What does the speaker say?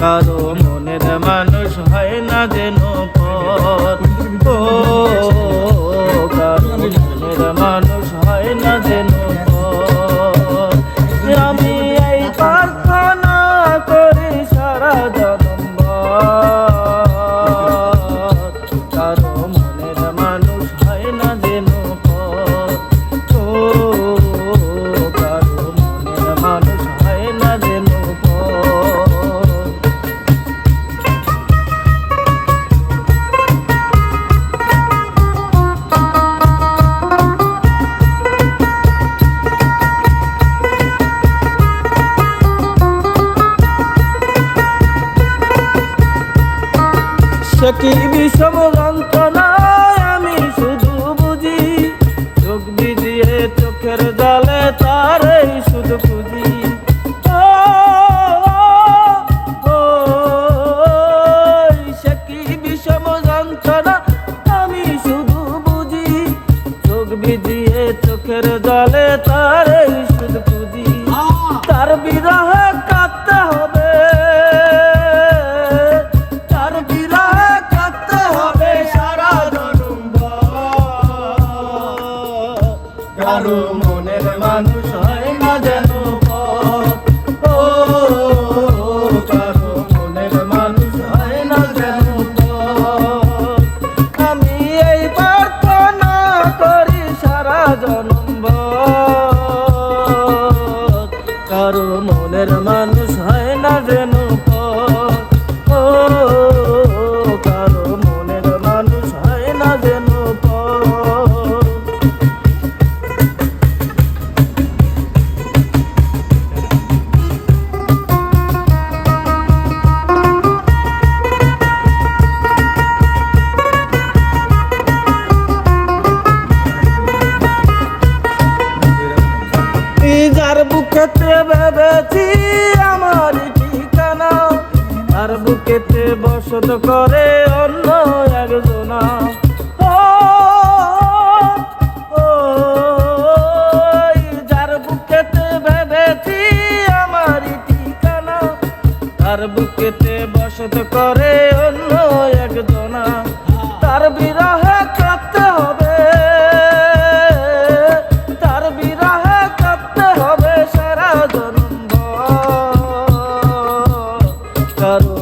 কারো মনের মানুষ হয় না যেন পর। ও কারো মনের মানুষ হয় না যেন পর। আমি এই প্রার্থনা করি সারা জনমভর, কারো মনের মানুষ হয় না যেন পর। ও কারো মনের মানুষ হয় না যেন পর। সে কি বিষম যন্ত্রণায় আমি শুধু বুঝি, চোখ ভিজিয়ে চোখের জলে তারই শুধু খুঁজি। ও, ও, সে কি বিষম যন্ত্রণা আমি শুধু বুঝি, চোখ ভিজিয়ে চোখের জলে তারই শুধু খুঁজি। তার বিরহে কাঁদতে হবে, কারো মনের মানুষ হয় না যেন পর। ও কারো মনের মানুষ হয় না যেন পর। আমি এই প্রার্থনা করি সারা জনমভর, কারো মনের মানুষ হয় না যেন পর। ও কারো মনের মানুষ হয় না যেন পর। যার বুকেতে ভেবেছি আমার ঠিকানা, তার বুকেতে বসত করে অন্য একজনা। ও, ও, যার বুকেতে ভেবেছি আমার ঠিকানা, তার বুকেতে বসত করে অন্য একজনা। তার বিরহে কাঁদতে হবে, তার বিরহে কাঁদতে হবে সারা জনমভর, কারো